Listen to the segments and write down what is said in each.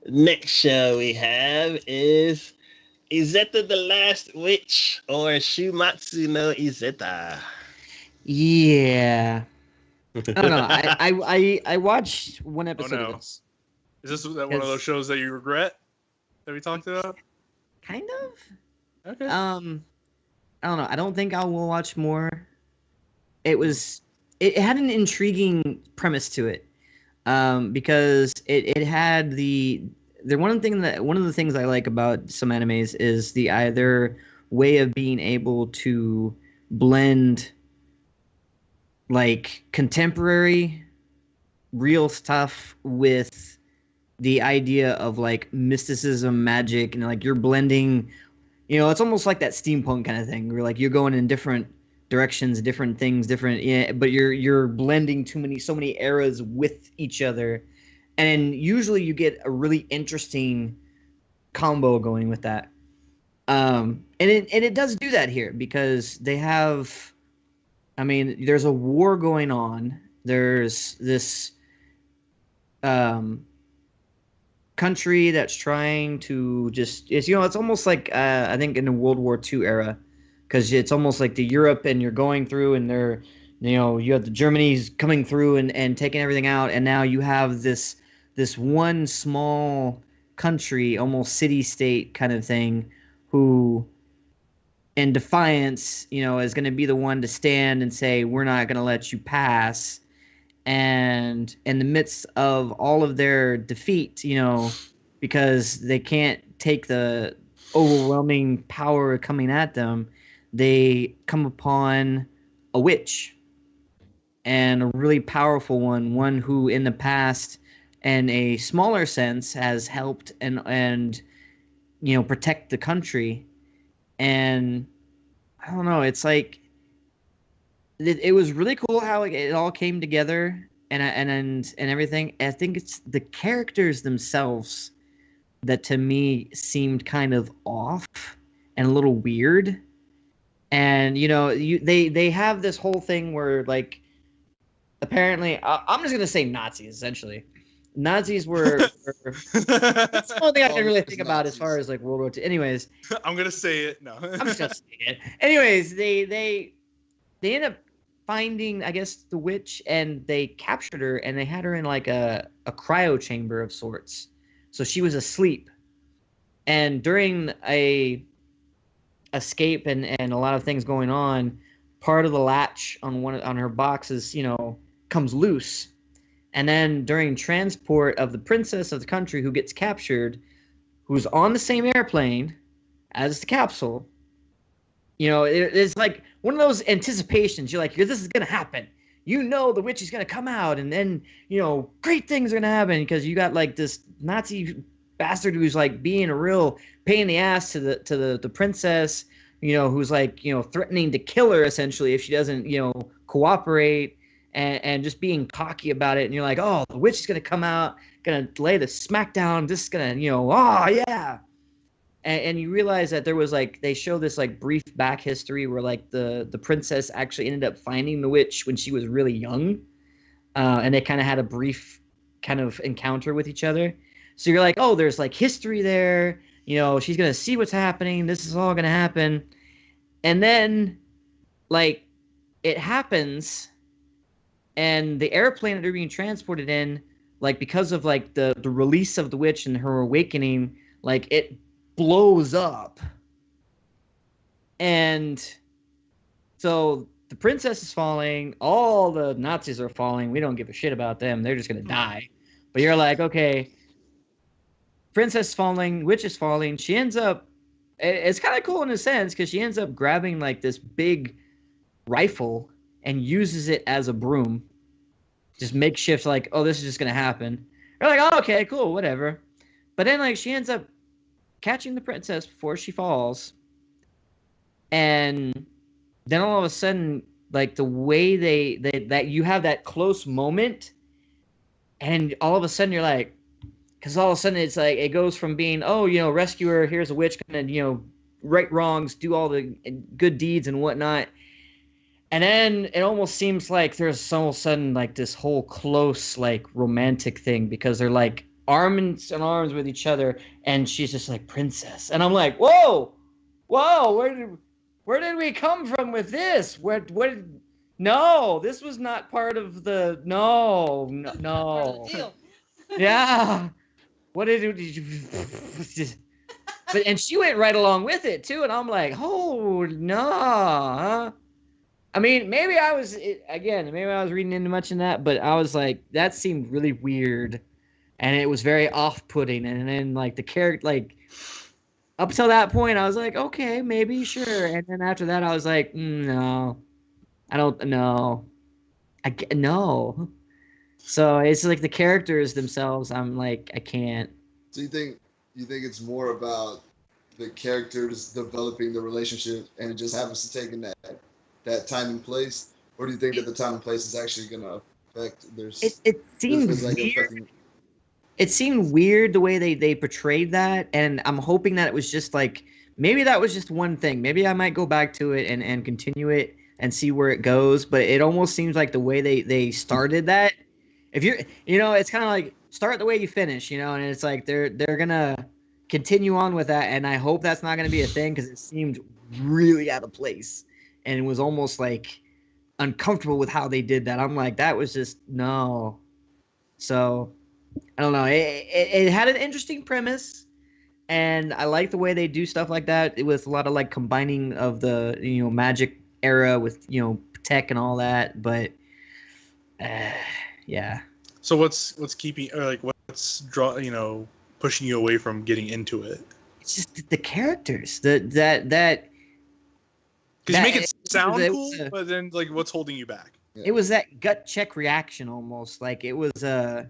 Next show we have is Izetta the Last Witch or Shumatsu no Izetta. Yeah. I don't know. I watched one Oh episode of no. this Is this one of those because shows that you regret that we talked about? kind of. Okay. I don't know. I don't think I will watch more. It was it had an intriguing premise to it. Because it had the one of the things I like about some animes is the either way of being able to blend like contemporary real stuff with the idea of like mysticism, magic, and like you're blending. It's almost like that steampunk kind of thing where like you're going in different directions, different things, different, yeah, but you're blending so many eras with each other, and usually you get a really interesting combo going with that. And it does do that here because they have, I mean, there's a war going on. There's this um country that's trying to just it's almost like I think in the World War II era, because it's almost like the Europe and you're going through and they're you have the Germany's coming through and taking everything out, and now you have this one small country, almost city state kind of thing, who in defiance is going to be the one to stand and say we're not going to let you pass. And in the midst of all of their defeat, because they can't take the overwhelming power coming at them, they come upon a witch, and a really powerful one who in the past, in a smaller sense, has helped and protect the country. And I don't know, it's like it was really cool how it all came together and everything. I think it's the characters themselves that to me seemed kind of off and a little weird. And they have this whole thing where like apparently I'm just gonna say Nazis essentially. Nazis were that's the only thing I can really think about as far as like World War II. Anyways, I'm gonna say it. No, I'm just gonna say it. Anyways, they end up finding, I guess, the witch, and they captured her and they had her in like a cryo chamber of sorts. So she was asleep. And during a escape and a lot of things going on, part of the latch on her boxes, comes loose. And then during transport of the princess of the country who gets captured, who's on the same airplane as the capsule, it's like one of those anticipations. You're like, this is going to happen. The witch is going to come out, and then, great things are going to happen because you got like this Nazi bastard who's like being a real pain in the ass to the princess, who's like, threatening to kill her essentially if she doesn't, cooperate, and just being cocky about it. And you're like, oh, the witch is going to come out, going to lay the smackdown. This is going to, oh, yeah. And you realize that there was like they show this like brief back history where like the princess actually ended up finding the witch when she was really young, and they kind of had a brief kind of encounter with each other. So you're like, oh, there's like history there. She's gonna see what's happening. This is all gonna happen, and then like it happens, and the airplane that they're being transported in, like because of like the release of the witch and her awakening, like it blows up. And so the princess is falling, all the Nazis are falling. We don't give a shit about them. They're just going to die. But you're like, okay, princess is falling, witch is falling. She ends up, it's kind of cool in a sense because she ends up grabbing like this big rifle and uses it as a broom. Just makeshift, like, oh, this is just going to happen. You're like, oh, okay, cool, whatever. But then like she ends up catching the princess before she falls, and then all of a sudden, like the way they that you have that close moment, and all of a sudden you're like, because all of a sudden it's like it goes from being, oh, rescuer, here's a witch gonna right wrongs, do all the good deeds and whatnot, and then it almost seems like there's all of a sudden like this whole close like romantic thing because they're like arms in arms with each other, and she's just like princess, and I'm like, whoa, where did we come from with this? No, this was not part of the no. Yeah. What did you but and she went right along with it too, and I'm like, oh no. I mean, maybe I was reading into much in that, but I was like, that seemed really weird, and it was very off-putting. And then like the character, like up till that point, I was like, okay, maybe, sure. And then after that, I was like, no, I don't know, no. So it's like the characters themselves. I'm like, I can't. So you think it's more about the characters developing the relationship and it just happens to take in that time and place, or do you think that the time and place is actually going to affect It seemed weird. It seemed weird the way they portrayed that, and I'm hoping that it was just like, maybe that was just one thing. Maybe I might go back to it and continue it and see where it goes. But it almost seems like the way they started that. If you're, it's kind of like start the way you finish, and it's like they're gonna continue on with that, and I hope that's not gonna be a thing because it seemed really out of place, and it was almost like uncomfortable with how they did that. I'm like, that was just no. So I don't know. It had an interesting premise, and I like the way they do stuff like that with a lot of like combining of the magic era with tech and all that, but. Yeah. So what's keeping, or like what's pushing you away from getting into it? It's just the characters. That because you make it sound cool, but then like what's holding you back? Yeah. It was that gut check reaction almost. Like it was the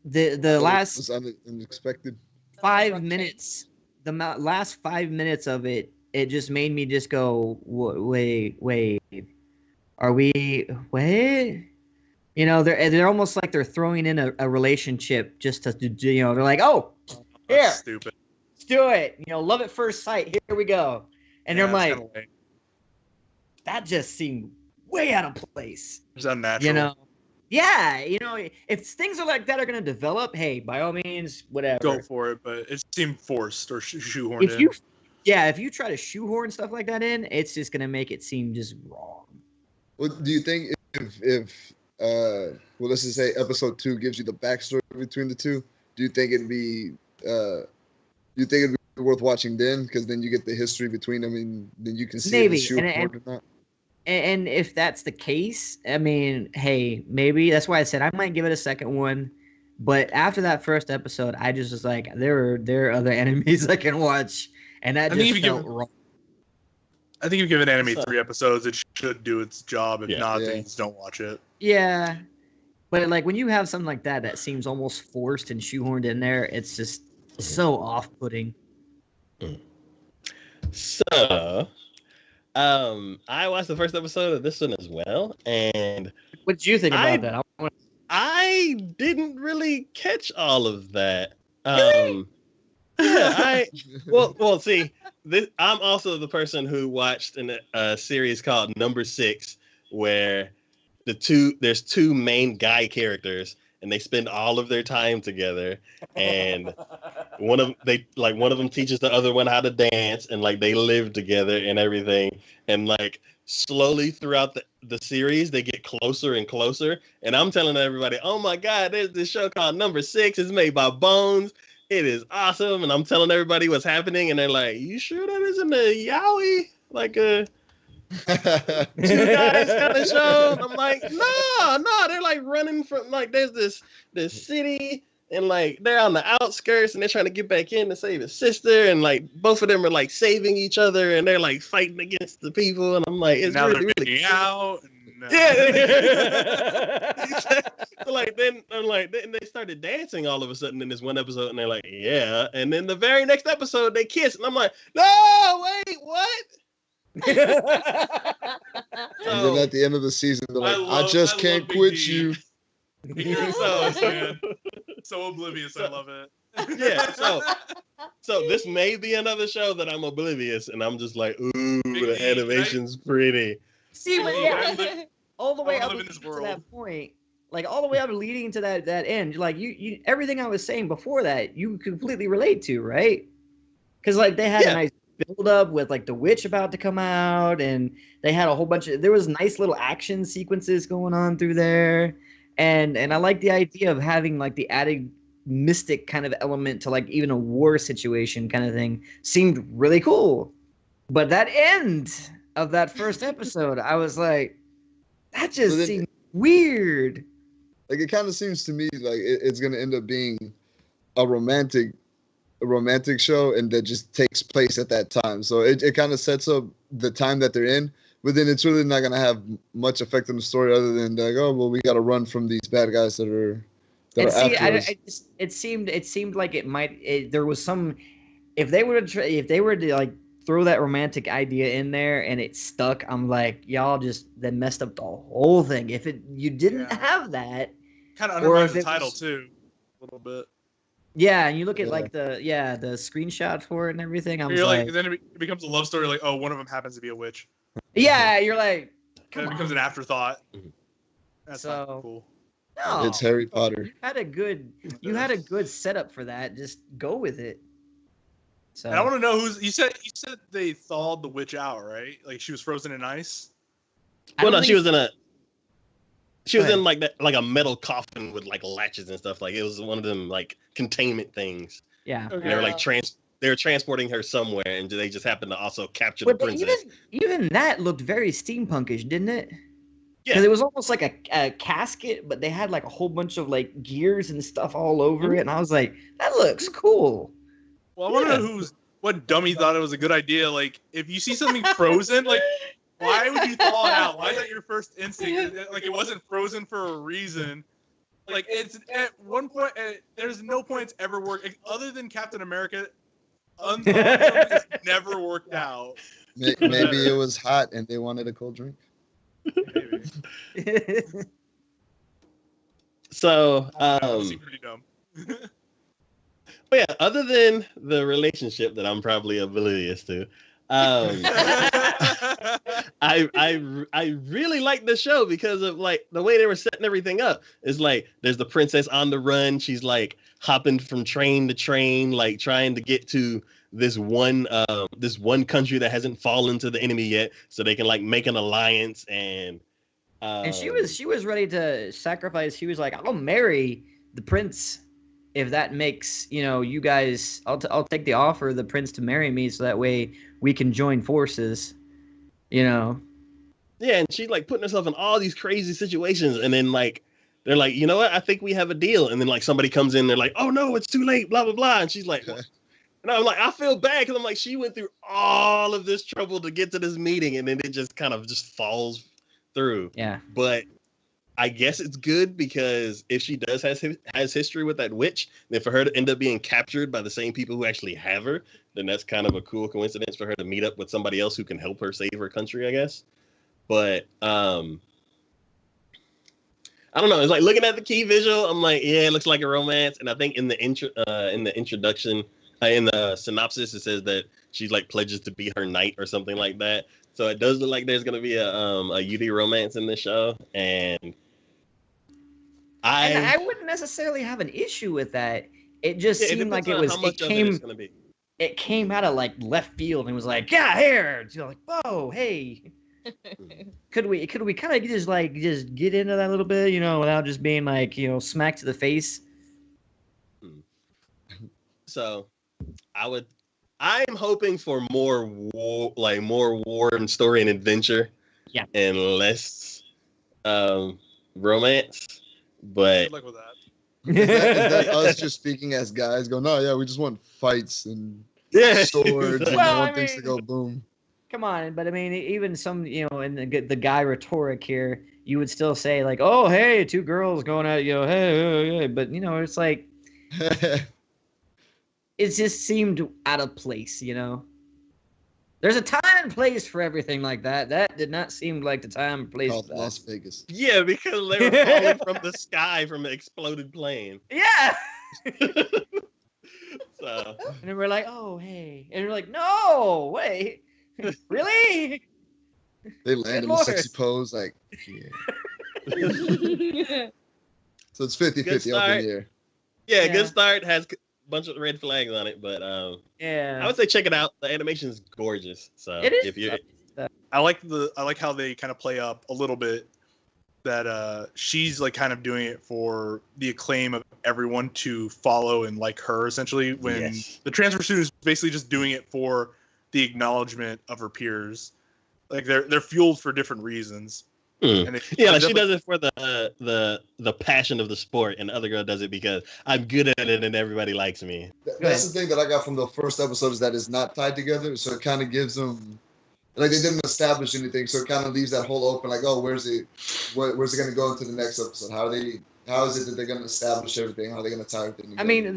last was unexpected 5 minutes. The last 5 minutes of it just made me just go, wait, are we wait? They're almost like they're throwing in a relationship just to they're like, oh, here, that's stupid. Let's do it. Love at first sight. Here we go. And I'm like, that just seemed way out of place. It's unnatural. Yeah. If things are like that are going to develop, hey, by all means, whatever. Go for it. But it seemed forced or shoehorned in. If you try to shoehorn stuff like that in, it's just going to make it seem just wrong. Well, do you think if let's just say episode 2 gives you the backstory between the two, do you think it'd be worth watching then? Because then you get the history between them, and then you can see maybe if it's shoehorned or not. And if that's the case, I mean, hey, maybe that's why I said I might give it a second one. But after that first episode, I just was like, there are other enemies I can watch, and that just felt wrong. I think if you give an anime 3 episodes, it should do its job. If not, then you just don't watch it. Yeah. But like when you have something like that seems almost forced and shoehorned in there, it's just so off-putting. So, I watched the first episode of this one as well, and what did you think about that? I didn't really catch all of that. Well, see, I'm also the person who watched a series called Number 6, where there's two main guy characters, and they spend all of their time together, and one of them teaches the other one how to dance, and like they live together and everything, and like slowly throughout the series they get closer and closer, and I'm telling everybody, oh my god, there's this show called Number 6. It's made by Bones. It is awesome, and I'm telling everybody what's happening, and they're like, you sure that isn't a yaoi? Like a 2 guys kind of show? And I'm like, no, they're like running from, like, there's this city, and like they're on the outskirts, and they're trying to get back in to save his sister, and like both of them are like saving each other, and they're like fighting against the people, and I'm like, it's now really, they're really cool. Out. Yeah. So like then they started dancing all of a sudden in this one episode, and they're like, yeah, and then the very next episode they kiss, and I'm like, no, wait, what? And then at the end of the season, they're like, I just can't quit you. So oblivious, I love it. Yeah, so this may be another show that I'm oblivious, and I'm just like, ooh, the animation's pretty. See, all the way up to that point, Like all the way up leading to that end. Like you everything I was saying before that, you completely relate to, right? Because like they had a nice build up with like the witch about to come out, and they had a whole bunch of there was nice little action sequences going on through there. And I like the idea of having like the added mystic kind of element to like even a war situation kind of thing seemed really cool. But that end of that first episode, I was like, that just seemed weird. Like it kind of seems to me like it's gonna end up being a romantic show, and that just takes place at that time. So it kind of sets up the time that they're in, but then it's really not gonna have much effect on the story other than like, oh well, we got to run from these bad guys that are after us. It seemed like it might. There was some. If they were to like throw that romantic idea in there and it stuck, I'm like, y'all just that messed up the whole thing. If you didn't have that, kind of undermines the title too, a little bit. Yeah, and you look at like the screenshot for it and everything. I'm like, then it becomes a love story. Like, oh, one of them happens to be a witch. Yeah, you're like, and it becomes an afterthought. That's so not cool. No, it's Harry Potter. You had a good setup for that. Just go with it. So and I want to know who's. You said they thawed the witch out, right? Like she was frozen in ice. Well, no, she was in like that, like a metal coffin with like latches and stuff. Like it was one of them like containment things. Yeah, okay. They were like they were transporting her somewhere, and they just happened to also capture the princess. Even that looked very steampunkish, didn't it? Yeah, because it was almost like a casket, but they had like a whole bunch of like gears and stuff all over it, and I was like, that looks cool. Well, I want to know what dummy thought it was a good idea. Like, if you see something frozen, like, why would you thaw it out? Why is that your first instinct? Like, it wasn't frozen for a reason. Like, it's at one point, there's no point it's ever worked other than Captain America. It's never worked out. Maybe it was hot and they wanted a cold drink. Maybe. So, pretty dumb. But yeah, other than the relationship that I'm probably oblivious to, I really like the show because of like the way they were setting everything up. It's like there's the princess on the run. She's like hopping from train to train, like trying to get to this one country that hasn't fallen to the enemy yet, so they can like make an alliance. And she was ready to sacrifice. She was like, I'll marry the prince if that makes, you guys, I'll take the offer of the prince to marry me so that way we can join forces, Yeah, and she's like putting herself in all these crazy situations, and then like they're like, you know what, I think we have a deal, and then like somebody comes in, they're like, oh no, it's too late, blah blah blah, and she's like, what? And I'm like, I feel bad because I'm like, she went through all of this trouble to get to this meeting, and then it just kind of just falls through. Yeah, but I guess it's good because if she does has history with that witch, then for her to end up being captured by the same people who actually have her, then that's kind of a cool coincidence for her to meet up with somebody else who can help her save her country, I guess. But I don't know. It's like looking at the key visual, I'm like, yeah, it looks like a romance. And I think in the introduction, in the synopsis, it says that she's like pledges to be her knight or something like that. So it does look like there's gonna be a UD romance in this show, and I wouldn't necessarily have an issue with that. It just seemed like it came out of like left field and was like, yeah, here. Like, whoa, hey. could we kind of just get into that a little bit, without just being like, smacked to the face? So I'm hoping for more war and story and adventure, and less romance. But good luck with that. Is that us just speaking as guys? Go, no, yeah, we just want fights and swords, and want things to go boom. Come on, but I mean, even some, in the guy rhetoric here, you would still say like, oh, hey, two girls going at hey, but it's like. It just seemed out of place, There's a time and place for everything like that. That did not seem like the time and place for that. Las Vegas. Yeah, because they were falling from the sky from an exploded plane. Yeah. So. And then we're like, oh, hey. And we're like, no, wait. Really? They land in a sexy pose, like, yeah. So it's 50-50 Good up start. in the air. Yeah, Yeah. good start. Has a bunch of red flags on it, but I Yeah. would say check it out. The animation is gorgeous. So It is. if you I like how they kind of play up a little bit that she's like kind of doing it for the acclaim of everyone to follow and like her, essentially, when Yes. the transfer student is basically just doing it for the acknowledgement of her peers. Like they're fueled for different reasons. And Yeah, like she does it for the passion of the sport, and the other girl does it because I'm good at it and everybody likes me. That's the thing that I got from the first episode is that it's not tied together, so it kind of gives them like they didn't establish anything, so it kind of leaves that hole open. Like, oh, where's it going to go into the next episode? How is it that they're going to establish everything? How are they going to tie everything together? I mean,